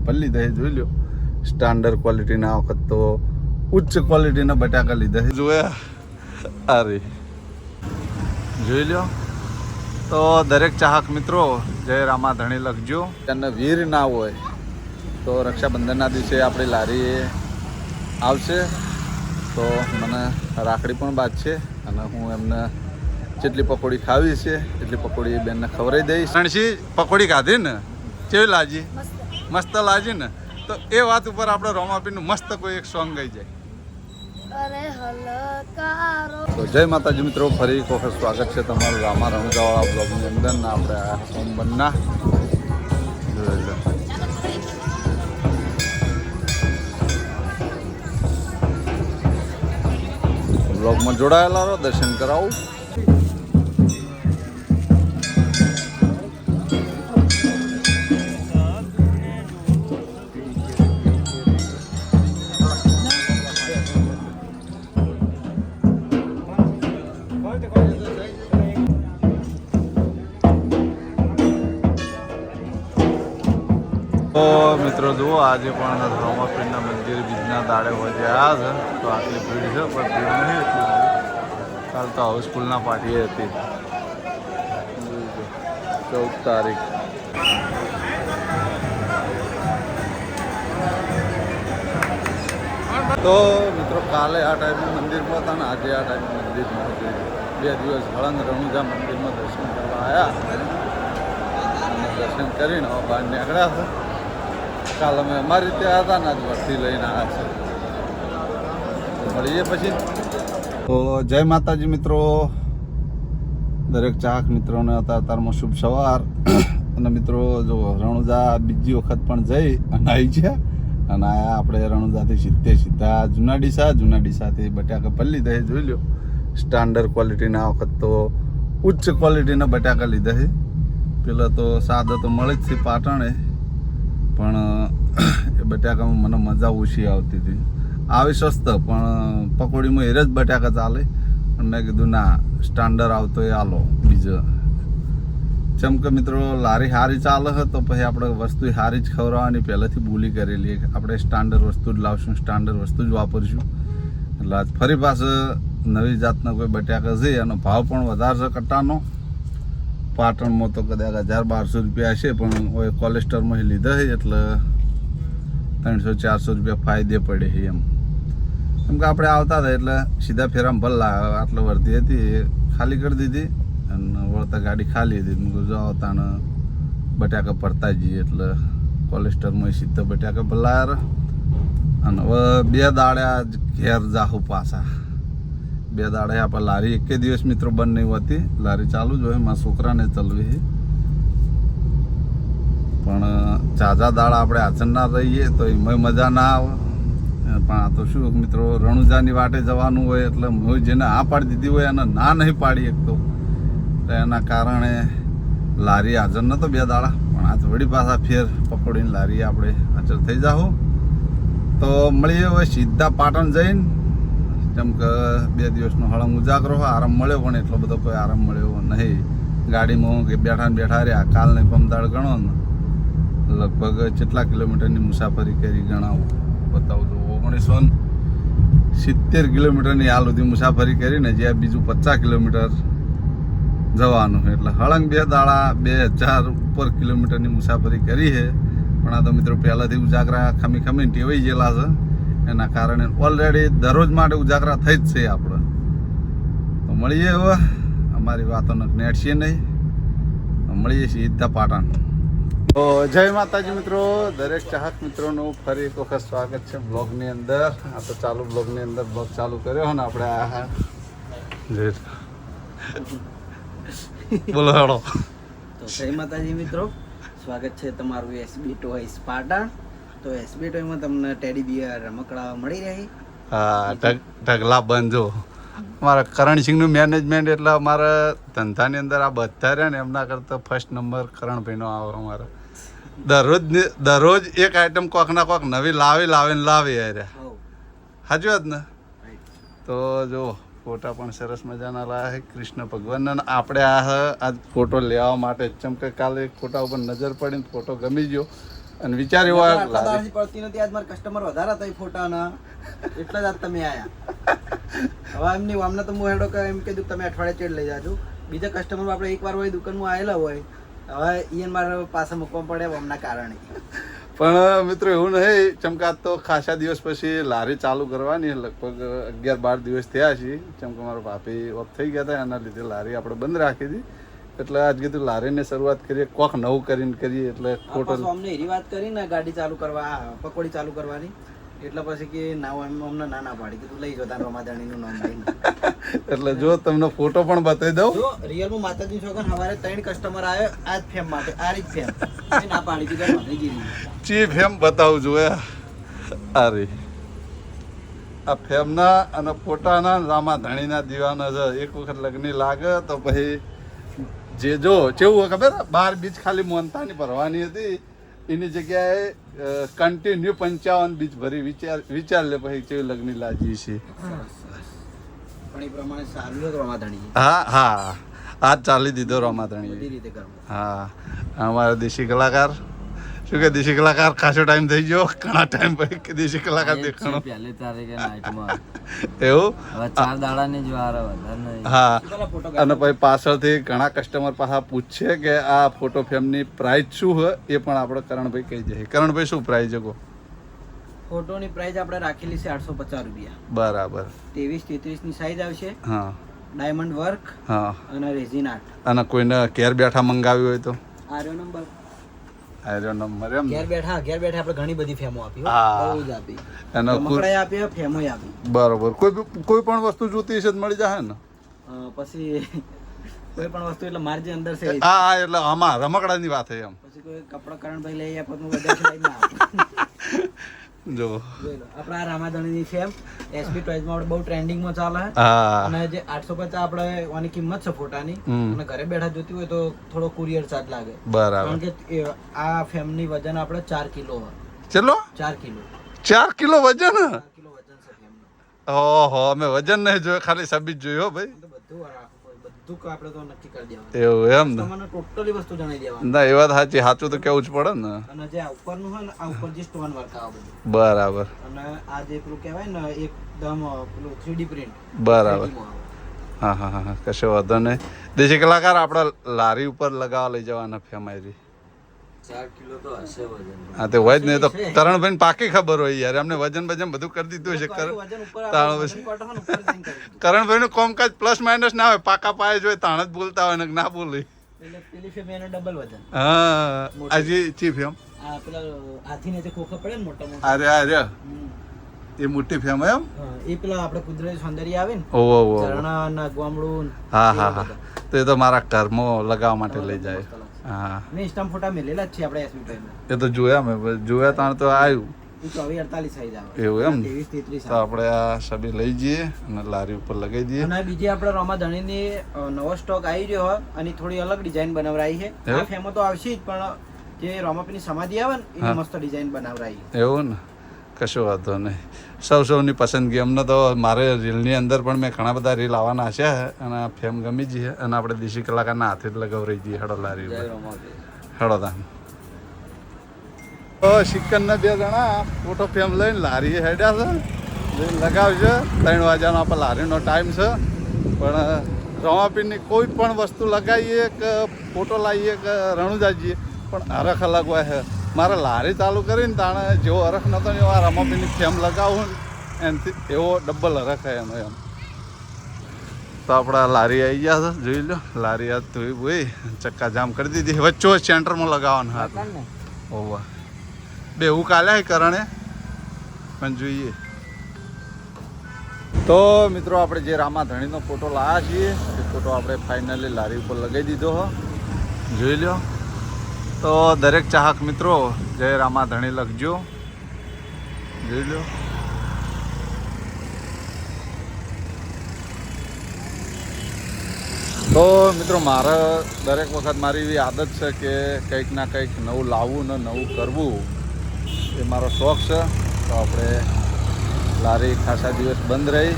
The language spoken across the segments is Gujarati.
ભરી લીધા છે. જોઈ લો સ્ટાન્ડર્ડ ક્વોલિટીના, આ વખત તો ઉચ્ચ ક્વોલિટીના બટાકા લીધા છે. જોયા અરે જોઈ લો. તો દરેક ચાહક મિત્રો જય રામા ધણી લખજો. તેને વીર ના હોય તો રક્ષાબંધનના દિવસે આપણી લારી આવશે તો મને રાખડી પણ બાંધશે અને હું એમને જેટલી પકોડી ખાવી છે એટલી પકોડી બેનને ખવડાવી દઈશ. રણસી પકોડી ખાધી ને કેવી લાગી? મસ્ત લાગી ને? તો એ વાત ઉપર આપણે રોમાપીનું મસ્ત કોઈ એક સોંગ ગાઈ જાય. તો જય માતાજી મિત્રો, ફરી એક વખત સ્વાગત છે તમારું રામા રણુજાવાળા બ્લોગની અંદર. ને આપણે આ સોમબરના બ્લોગમાં જોડાયેલા રહો, દર્શન કરાવું. તો મિત્રો જુઓ, આજે પણ રોમાપીરના મંદિર બીજના દાડે હોય છે. આ છે તો આટલી ભીડ છે, પણ ભીડ નહીં એટલી બધી. કાલ તો હાઉસફુલના પાર્ટી હતી. 14 તારીખ. તો મિત્રો કાલે આ ટાઈમે મંદિરમાં હતા ને આજે આ ટાઈમે મંદિરમાં હતી. 2 દિવસ હળંગ રણુજા મંદિરમાં દર્શન કરવા આવ્યા અને દર્શન કરીને બહાર નીકળ્યા છે. કાલ અમે અમારી રીતે હતા ને આજ વર્તી લઈને આવ્યા છે. મળીએ પછી. તો જય માતાજી મિત્રો, દરેક ચાહક મિત્રોને અત્યારમાં શુભ સવાર. અને મિત્રો જો રણુજા બીજી વખત પણ જઈ અને આવી છે અને આયા આપણે રણુજાથી સીધા જુનાડીસાથી બટાકા ભરી લીધા છે. જોઈ લો સ્ટાન્ડર્ડ ક્વોલિટીના, આ વખત તો ઉચ્ચ ક્વોલિટીના બટાકા લીધા છે. પેલા તો સાદા તો મળે જ છે પાટણે, પણ એ બટાકામાં મને મજા ઓછી આવતી હતી. આવી સસ્તા પણ પકોડીમાં એ જ બટાકા ચાલે. પણ મેં કીધું ના, સ્ટાન્ડર્ડ આવતો એ આલો બીજો. જેમ કે મિત્રો લારી સારી ચાલે છે તો પછી આપણે વસ્તુ સારી જ ખવડાવવાની પહેલેથી બોલી કરેલી. આપણે સ્ટાન્ડર્ડ વસ્તુ જ લાવશું, સ્ટાન્ડર્ડ વસ્તુ જ વાપરશું. એટલે આજ ફરી પાછું નવી જાતના કોઈ બટાકા છે. એનો ભાવ પણ વધારે છે કટ્ટાનો. પાટણમાં તો કદાચ 1000-1200 રૂપિયા હશે, પણ હવે કોલેસ્ટરમાં લીધા છે એટલે 300-400 રૂપિયા ફાયદે પડે છે. એમ કે આપણે આવતા હતા એટલે સીધા ફેરામાં ભલ્લા આટલો વર્તી હતી એ ખાલી કરી દીધી અને વળતા ગાડી ખાલી હતી. મેં જો આવતા ને બટાકા ભરતા જઈએ એટલે કોલેસ્ટરમાં સીધા બટાકા ભલાયા. અને હવે 2 દાડે ઘેર જાહું પાછા. 2 દાડે આપણે લારી એકે દિવસ મિત્રો બંધ નહીં હોતી, લારી ચાલુ જ હોય. મારા છોકરાને ચલવી છે, પણ ઝાઝા દાડા આપણે હાજર ના રહીએ તો એમાં મજા ના આવે. પણ આ તો શું મિત્રો, રણુજાની વાટે જવાનું હોય એટલે હું જેને આ પાડી દીધી હોય એને ના નહીં પાડી શકતો. તો એના કારણે લારી હાજર નહોતો 2 દાડા, પણ આજ વળી પાછા ફેર પકોડીને લારી આપણે હાજર થઈ જાઓ. તો મળીએ હવે સીધા પાટણ જઈને. જેમ કે 2 દિવસનો હળંગ ઉજાગરો હોય, આરામ મળ્યો પણ એટલો બધો કોઈ આરામ મળ્યો નહીં. ગાડીમાં બેઠા રહ્યા. કાલને પમદાળ ગણો ને લગભગ કેટલા કિલોમીટરની મુસાફરી કરી ગણાવું બતાવું તો 1970 કિલોમીટરની હાલ સુધી મુસાફરી કરીને જ્યાં બીજું 50 કિલોમીટર જવાનું. એટલે હળંગ 2 દાડા 2000 ઉપર કિલોમીટરની મુસાફરી કરી છે. પણ આ તો મિત્રો પહેલાંથી ઉજાગરા ખમીને ટેવાઈ ગયેલા છે. એના કારણે ઓલરેડી દરરોજ માટે ઉજાગરા થઈ જ છે આપણે. તો મળીએ હવે, અમારી વાતો નેટશે નહીં. મળીએ સીધા પાટણ. તો જય માતાજી મિત્રો, દરેક ચાહક મિત્રોનું ફરી એક વખત સ્વાગત છે બ્લોગની અંદર. આ તો ચાલુ બ્લોગની અંદર બ્લોગ ચાલુ કર્યો ને આપણે. આ બોલો હેડો. તો જય માતાજી મિત્રો, સ્વાગત છે તમારું એસબી ટોયસ પાટણ. તો એસબી ટોયમાં તમને ટેડી બિયર રમકડા મળી રહી. હા, ઢગલા બંધ. જો મારા કરણસિંહનું મેનેજમેન્ટ એટલે અમારા ધંધાની અંદર આ બધા રહ્યા ને એમના કરતાં ફર્સ્ટ નંબર કરણભાઈનો આવે. અમારે દરરોજ એક આઈટમ કોક ના કોક નવી લાવી યાર. સાચી વાત ને? તો જો ફોટા પણ સરસ મજાના લાયા છે કૃષ્ણ ભગવાનના. આપણે આજ ફોટો લેવા માટે જેમ કે કાલે એક ફોટા ઉપર નજર પડીને ફોટો ગમી ગયો અને વિચાર એવો આવ્યો કે આટલા લારી દાડાથી પડતી નથી, આજ મારા કસ્ટમર વધારે હતા એ ફોટાના, એટલે જ આજ તમે આયા. હવે એમની અમને તો હું હેડો કે એમ કીધું તમે અઠવાડિયે ચેડ લઈ જાજો. બીજા કસ્ટમર આપણે એકવાર હોય દુકાનમાં આવેલા હોય, હવે ઈયન મારે પાસે મૂકવા પડે એમના કારણે. પણ મિત્રો એવું નહીં, ચમકા તો ખાસા દિવસ પછી લારી ચાલુ કરવાની, લગભગ 11-12 દિવસ થયા છે. ચમકા મારા ભાભી ઓફ થઈ ગયા હતા, એના લીધે લારી આપણે બંધ રાખી હતી. એટલે આજ કીધું લારીને શરૂઆત કરીએ, કોક નવું કરીને કરીએ. એટલે ખોટો અમને એવી વાત કરી ને ગાડી ચાલુ કરવા, પકોડી ચાલુ કરવાની, એટલે પછી કે ના અમને ના પાડી કે તું લઈ જો તાર રમાદાણીનું નામ લઈને. એટલે જો તમને ફોટો પણ બતાવી દઉં. જો રિયલમાં માતાજી છોકરા સવારે 3 કસ્ટમર આવ્યો આજ ફેમ માટે, આ રીત ફેમ એ ના પાડી દીધી મને ગીરી ચી ફેમ બતાવું જોઈએ. અરે આ ફેમના અને ફોટાના રામા ધણીના દીવાના છે. એક વખત લગ્ન લાગે તો પછી જે જો કેવું ખબર, 12 બીજ ખાલી મોનતાની ભરવાની હતી, એની જગ્યાએ કન્ટિન્યુ 55 બીજ ભરી. વિચાર લે પછી કેવી લગ્ન લાગી છે. પણ એ પ્રમાણે સારું જ રમાદાણી. હા આજ ચાલી દીધો રમાધણી. બધી રીતે કરવું. હા અમારા દેશી કલાકાર, શું કે દેશી કલાકાર ખાસો ટાઈમ થઈ ગયો, ઘણા ટાઈમ પછી દેશી કલાકાર દેખાણો. પહેલી તારીખે નાઇટમાં એવું હવે 4 દાડાની જ વાર વધારે નહીં. હા. પેલા ફોટો અને પછી પાછળથી ઘણા કસ્ટમર પાછા પૂછશે કે આ ફોટો ફ્રેમની પ્રાઇસ શું હોય, એ પણ આપણે કરણભાઈ કહી દઈએ. કરણભાઈ શું પ્રાઇસ છે કહો? ફોટોની પ્રાઇસ આપણે રાખેલી છે 850 રૂપિયા. બરાબર. 23-33 ની સાઈઝ આવશે, હા ડાયમંડ વર્ક હા. અને રેઝિન આર્ટ. અને કોઈને ઘેર બેઠા મંગાવ્યું હોય તો આર્યો નંબર આર્યો નંબર એમ ને? ઘેર બેઠા આપણે ઘણી બધી ફેમો આપી, હા. બહુ જ આપી, એનો મકડાઈ આપી, ફેમોય આપી. બરોબર. કોઈ પણ વસ્તુ જોતી હશે તો મળી જાય ને? પછી કોઈ પણ વસ્તુ એટલે મારી જે અંદર છે હા એટલે આમાં રમકડાની વાત છે એમ. પછી કોઈ કપડા કરણભાઈ લઈ આપો તો વધારે લઈ ના આપે. જો જોઈ લો આપણે આ રામાધણીની ફેમ એસબી ટોયઝમાં આપણે બહુ ટ્રેન્ડિંગમાં ચાલે છે. હા અને જે 850 આપણે આની કિંમત છે ફોટાની, અને ઘરે બેઠા જોતી હોય તો થોડો કુરિયર ચાર્જ લાગે. બરાબર. કારણ કે આ ફેમની વજન આપણે 4 કિલો હોય. ચલો 4 કિલો 4 કિલો વજન. 4 કિલો વજન છે ફેમનું. ઓહો, અમે વજન નહીં જોયું, ખાલી સબીજ જોયું હો ભાઈ. તો બધું આપણે તો નક્કી કરી દેવાનું. એવું એમ ને? તમને ટોટલી વસ્તુ જણાવી દેવાની. ના એ વાત સાચી, સાચું તો કેવું જ પડે ને. અને જે આ ઉપરનું હોય ને, આ ઉપર જે સ્ટોન વર્ક આવે બધું, બરાબર અને આ જે પેલું કહેવાય ને એકદમ પેલું 3D પ્રિન્ટ. બરાબર. હા હા હા કશો વાંધો નહીં. દેશી કલાકાર આપણે લારી ઉપર લગાવવા લઈ જવાના ફેમાઈ. 4 કિલો તો હશે વજન. હા તે હોય જ નહીં તો કરણભાઈ પાકી ખબર હોય યાર, એમને વજન બધું કરી દીધું છે. કરણભાઈ નું કામકાજ પ્લસ માઇનસ ના હોય, પાકા પાયે જ હોય, તાણ જ બોલતા હોય ને ના બોલે. પેલી ફેમ એનો ડબલ વજન. હા આજે ચીફ એમ. આ પેલા હાથીને જે ખોખા પડે ને મોટા મોટા, અરે એ મોટી ફેમ એમ. એ પેલા આપણે કુદરતી સૌંદર્ય આવે ને, ઓહો ઝરણા ના ગામડું. હા હા હા. તો એ તો મારા ઘરમાં લગાવવા માટે લઈ જાય. હા મેં ઇન્સ્ટામાં ફોટા મેલેલા જ છે આપણે એસબી પર. એ તો જોયા મેં, જોયા તાણ તો આવ્યું. એ 24-48 સાઈઝ આવે. એવું એમ? 23-33 તો આપણે આ સબી લઈ જઈએ અને લારી ઉપર લગાવી દઈએ. અને બીજી આપણે રમાધણીની નવો સ્ટોક આવી રહ્યો હોય અને થોડી અલગ ડિઝાઇન બનાવરાઈ છે. આ ફેમો તો આવશે જ, પણ જે રોમાપીની સમાધિ આવે ને એની મસ્ત ડિઝાઇન બનાવરાઈ. એવું ને? કશો વાંધો નહીં. સૌની પસંદગી. અમને તો મારે રીલની અંદર પણ મેં ઘણા બધા રીલ આવવાના છે અને આ ફેમ ગમી જઈએ અને આપણે દેશી કલાકારના હાથે જ લગાવરાઈ જઈએ. હેડો લારી ઉપર હેડો તા. તો સિકનના 2 જણા ફોટો ફેમ લઈને લારીએ હેડ્યા છે. જઈને લગાવજો. 3 વાગ્યાનો આપણે લારીનો ટાઈમ છે, પણ રમાપીરની કોઈ પણ વસ્તુ લગાવીએ કે ફોટો લાવીએ કે રણુજા જઈએ, પણ હરખ અલગ હોય છે. મારે લારી ચાલુ કરીને તાણે જેવો હરખ નહોતો ને એવો આ રમાપીની ફેમ લગાવું ને એનાથી એવો ડબલ હરખ હોય એનો એમ. તો આપણા લારી આવી ગયા છે, જોઈ લો. લારી આ ધોઈ બોઈ ચક્કા જામ કરી દીધી. વચ્ચો સેન્ટરમાં લગાવવાનું હાથ. ઓવા બે એવું કાલ્યા કરણે પણ જોઈએ. તો મિત્રો આપણે જે રામાધણીનો ફોટો લાવ્યા છીએ એ ફોટો આપણે ફાઇનલી લારી ઉપર લગાવી દીધો હો. જોઈ લો. તો દરેક ચાહક મિત્રો જય રામાધણી લખજો. જોઈ લો. તો મિત્રો મારે દરેક વખત મારી એવી આદત છે કે કંઈક ના કંઈક નવું લાવવું ને નવું કરવું એ મારો શોખ છે. તો આપણે લારી ખાસા દિવસ બંધ રહી,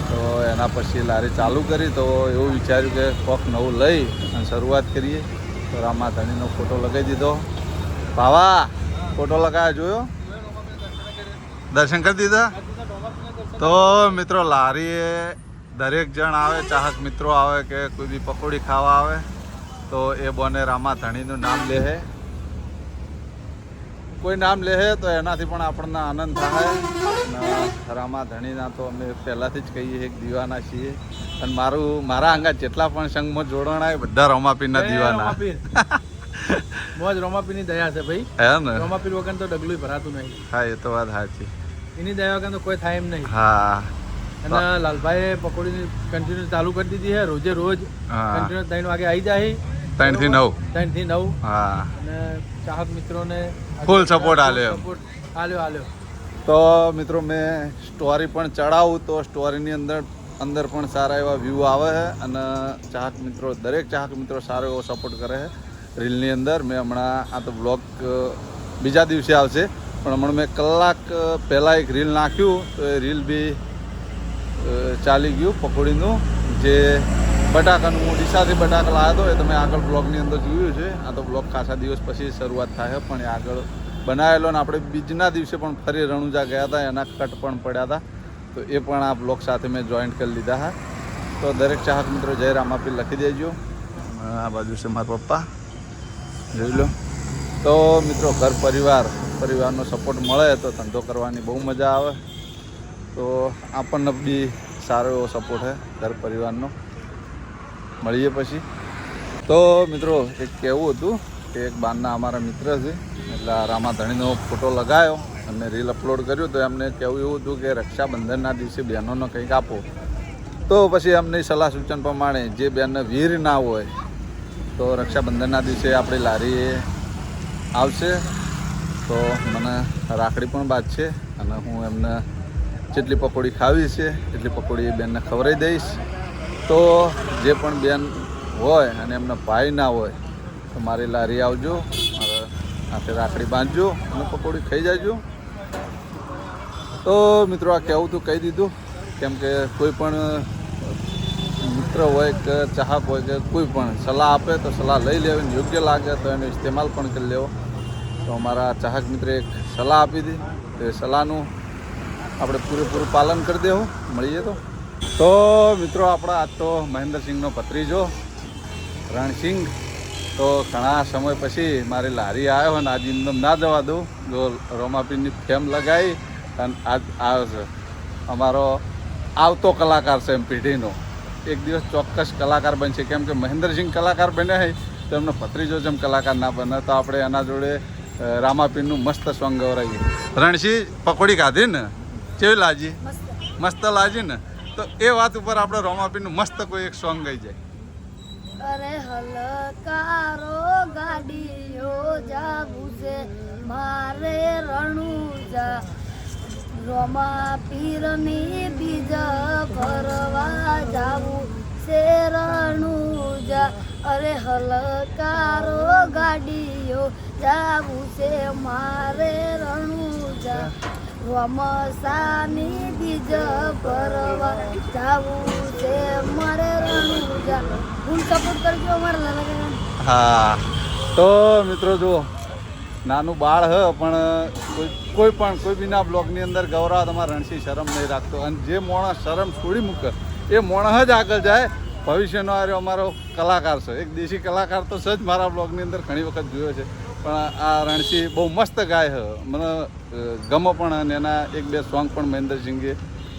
તો એના પછી લારી ચાલુ કરી. તો એવું વિચાર્યું કે કોક નવું લઈ અને શરૂઆત કરીએ. તો રામાધણીનો ફોટો લગાવી દીધો. બાવા ફોટો લગાવ્યા જોયો? દર્શન કરી દીધા? તો મિત્રો લારીએ દરેક જણ આવે, ચાહક મિત્રો આવે કે કોઈ બી પકોડી ખાવા આવે તો એ બોને રામા ધણીનું નામ લે. કોઈ નામ લે તો એનાથી પણ આપણને આનંદ થાય. રામા ધણીના તો અમે પહેલાંથી જ કહીએ એક દીવાના છીએ. અને મારા આંગા જેટલા પણ સંઘમાં જોડાણ આવે બધા રોમાપીરના દીવાના. મોજ રોમાપીરની દયા છે ભાઈ. હે ને? રોમાપીર વગર તો ડગલું ભરાતું નહીં. હા, એ તો વાત સાચી. એની દયા વગર તો કોઈ થાય એમ નહીં. હા. અને લાલભાઈએ પકોડી કન્ટિન્યુ ચાલુ કરી દીધી છે. રોજે રોજ હા. કન્ટિન્યુ 3 વાગે આવી જાય. 3 થી 9. 3 થી 9. હા. અને ચાહક મિત્રોને ફૂલ સપોર્ટ આલ્યો. આલ્યો. તો મિત્રો મેં સ્ટોરી પણ ચડાવું તો સ્ટોરીની અંદર પણ સારા એવા વ્યૂ આવે છે અને ચાહક મિત્રો, દરેક ચાહક મિત્રો સારો એવો સપોર્ટ કરે છે રીલની અંદર. મેં હમણાં આ તો બ્લોગ બીજા દિવસે આવશે, પણ હમણાં મેં કલાક પહેલાં એક રીલ નાખ્યું તો એ રીલ બી ચાલી ગયું પકોડીનું. જે બટાકાનું, હું ડીસાથી બટાકા લાવ્યો હતો એ તમે આગળ બ્લોગની અંદર જોયું છે. આ તો બ્લોગ ખાસા દિવસ પછી શરૂઆત થાય પણ એ આગળ બનાવેલો. અને આપણે બીજના દિવસે પણ ફરી રણુજા ગયા હતા, એના કટ પણ પડ્યા હતા તો એ પણ આ બ્લોગ સાથે મેં જોઈન્ટ કરી લીધા હા. તો દરેક ચાહક મિત્રો જય રામાપીર લખી દેજો. આ બાજુ છે મારા પપ્પા, જોઈ લો. તો મિત્રો ઘર પરિવારનો સપોર્ટ મળે તો ધંધો કરવાની બહુ મજા આવે. તો આપણને બી સારો એવો સપોર્ટ છે ઘર પરિવારનો. મળીએ પછી. તો મિત્રો એક કહેવું હતું કે એક બારના અમારા મિત્ર છે, એટલે આ રામા ધણીનો ફોટો લગાવ્યો અને રીલ અપલોડ કર્યું. તો એમને કહેવું એવું હતું કે રક્ષાબંધનના દિવસે બહેનોને કંઈક આપો. તો પછી એમની સલાહ સૂચન પ્રમાણે જે બેનને વીર ના હોય તો રક્ષાબંધનના દિવસે આપણી લારીએ આવશે તો મને રાખડી પણ બાંધશે અને હું એમને જેટલી પકોડી ખાવી છે એટલી પકોડી એ બેનને ખવડાવી દઈશ. તો જે પણ બેન હોય અને એમના ભાઈ ના હોય તો મારી લારી આવજો, મારા હાથે રાખડી બાંધજો અને પકોડી ખાઈ જાજો. તો મિત્રો આ કહેવું તો કહી દીધું, કેમ કે કોઈ પણ મિત્ર હોય કે ચાહક હોય કે કોઈ પણ સલાહ આપે તો સલાહ લઈ લેવી, યોગ્ય લાગે તો એનો ઇસ્તેમાલ પણ કરી લેવો. તો અમારા ચાહક મિત્રે એક સલાહ આપી હતી તો એ સલાહનું આપણે પૂરેપૂરું પાલન કરી દેવું. મળીએ તો મિત્રો આપણા આજ તો મહેન્દ્રસિંહનો ભત્રીજો રણસિંહ તો ઘણા સમય પછી મારી લારી આવ્યો અને આજે ઇન્દમ ના જવા દઉં. જો રોમાપીરની ફેમ લગાવી અને આજ આવે છે અમારો આવતો કલાકાર છે એમ પેઢીનો. એક દિવસ ચોક્કસ કલાકાર બનશે, કેમ કે મહેન્દ્રસિંહ કલાકાર બને છે તો એમનો ભત્રીજો જેમ કલાકાર ના બને. તો આપણે એના જોડે રામાપીરનું મસ્ત સોંગ ગવરાવીએ. રણસિંહ પકોડી ખાધી ને કેવી લાજી? મસ્ત લાજી ને? તો એ વાત ઉપર આપણે રોમાપીરનું મસ્ત કોઈ એક સોંગ ગાઈ જાય. અરે હલકારો ગાડીઓ જાવું છે મારે રણુજા, રોમાપીરની બીજ ફરવા જાવું છે રણુજા. અરે હલકારો ગાડીઓ જાવું છે મારે રણુજા, રોમસાની બીજ ફરવા જાવું છે મારે રણુજા. ફૂલ સપોર્ટ કરજો અમારા લાલા. હા તો મિત્રો જુઓ, નાનું બાળ હ પણ કોઈ બીના બ્લોગની અંદર ગૌરવ તમારા રણસિંહ શરમ નહીં રાખતો. અને જે માણસ શરમ છોડી મૂકે એ માણસ જ આગળ જાય. ભવિષ્યનો આર્યો અમારો કલાકાર છે, એક દેશી કલાકાર તો છે જ. મારા બ્લોગની અંદર ઘણી વખત જોયો છે, પણ આ રણસિંહ બહુ મસ્ત ગાય છે, મને ગમે પણ. અને એના 1-2 સોંગ પણ મહેન્દ્રસિંહે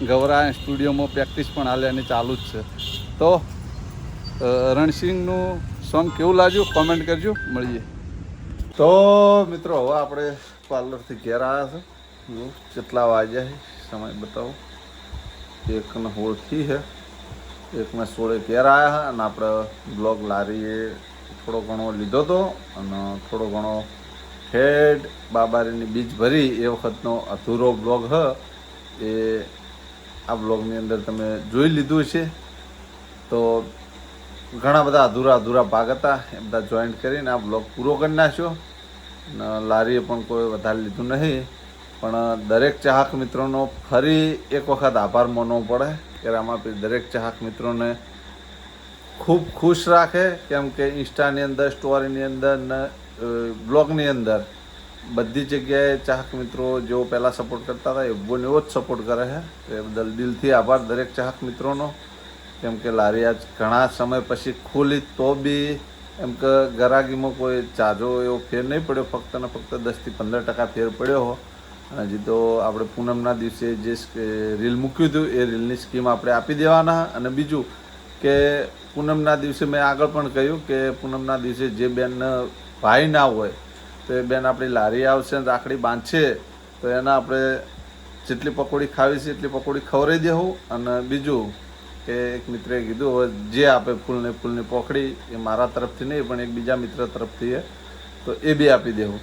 ગૌરા સ્ટુડિયોમાં પ્રેક્ટિસ પણ હાલ્યાની ચાલુ જ છે. તો રણસિંહનું સોંગ કેવું લાગ્યું કોમેન્ટ કરજો. મળીએ. તો મિત્રો હવે આપણે પાર્લરથી ઘેર આવ્યા છે. કેટલા વાગ્યા છે સમય બતાવો. 1:16 છે. 1:16 ઘેર આવ્યા છે અને આપણે બ્લોગ લારીએ થોડો ઘણો લીધો હતો અને થોડો ઘણો હેડ બાબારીની બીજ ભરી એ વખતનો અધૂરો બ્લોગ હ એ આ બ્લોગની અંદર તમે જોઈ લીધું છે. તો ઘણા બધા અધૂરા ભાગ હતા એ બધા જોઈન્ટ કરીને આ બ્લોગ પૂરો કરી નાખ્યો. અને લારીએ પણ કોઈ વધારે લીધું નહીં, પણ દરેક ચાહક મિત્રોનો ફરી એક વખત આભાર માનવો પડે કે રામાપીર દરેક ચાહક મિત્રોને ખૂબ ખુશ રાખે. કેમ કે ઇન્સ્ટાની અંદર, સ્ટોરીની અંદર ને બ્લોગની અંદર બધી જગ્યાએ ચાહક મિત્રો જેઓ પહેલાં સપોર્ટ કરતા હતા એવો ને એવો જ સપોર્ટ કરે છે તો એ બદલ દિલથી આભાર દરેક ચાહક મિત્રોનો. કેમ કે લારી આજ ઘણા સમય પછી ખોલી તો બી એમ કે ગરાગીમાં કોઈ ચાજો એવો ફેર નહીં પડ્યો, ફક્ત ને ફક્ત 10 થી 15% ફેર પડ્યો હો. અને હજી તો આપણે પૂનમના દિવસે જે રીલ મૂક્યું હતું એ રીલની સ્કીમ આપણે આપી દેવાના. અને બીજું કે પૂનમના દિવસે મેં આગળ પણ કહ્યું કે પૂનમના દિવસે જે બેન ભાઈ ના હોય તો એ બેન આપણી લારી આવશે ને રાખડી બાંધશે તો એના આપણે જેટલી પકોડી ખાવી છે એટલી પકોડી ખવડાવી દેવું. અને બીજું કે એક મિત્રે કીધું હવે જે આપે ફૂલની પોખડી એ મારા તરફથી નહીં પણ એક બીજા મિત્ર તરફથી તો એ બી આપી દેવું.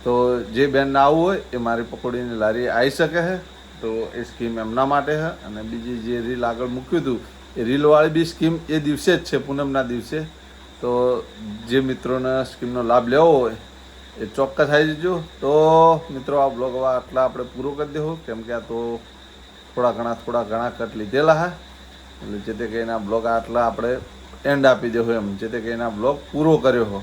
તો જે બેન ના આવવું હોય એ મારી પકોડીની લારી આવી શકે છે. તો એ સ્કીમ એમના માટે છે. અને બીજી જે રીલ આગળ મૂક્યું હતું એ રીલવાળી બી સ્કીમ એ દિવસે જ છે, પૂનમના દિવસે. તો જે મિત્રોને સ્કીમનો લાભ લેવો હોય એ ચોક્કસ આવી જજો. તો મિત્રો આ બ્લોગ હવે આટલા આપણે પૂરો કરી દેવું કેમ કે આ તો થોડા ઘણા કટ લીધેલા હા એટલે જે તે કહીને આ બ્લોગ આટલા આપણે એન્ડ આપી દેવું એમ જે તે કહીને આ બ્લોગ પૂરો કર્યો હો.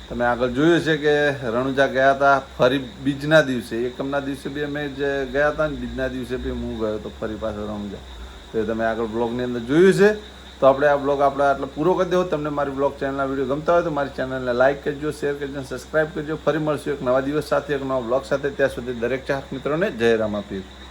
તમે આગળ જોયું છે કે રણુજા ગયા હતા ફરી બીજના દિવસે, એકમના દિવસે બી અમે જે ગયા હતા ને બીજના દિવસે બી હું ગયો તો ફરી પાછો રણુજા. તો એ તમે આગળ બ્લોગની અંદર જોયું છે. તો આપણે આ બ્લોગ આપણે આટલો પૂરો કરી દેવો. તમને મારી બ્લોગ ચેનલના વિડીયો ગમતા હોય તો મારી ચેનલને લાઇક કરજો, શેર કરજો, સબસ્ક્રાઈબ કરજો. ફરી મળશું એક નવા દિવસ સાથે, એક નવા બ્લોગ સાથે. ત્યાં સુધી દરેક ચાહક મિત્રોને જય રામાપીર.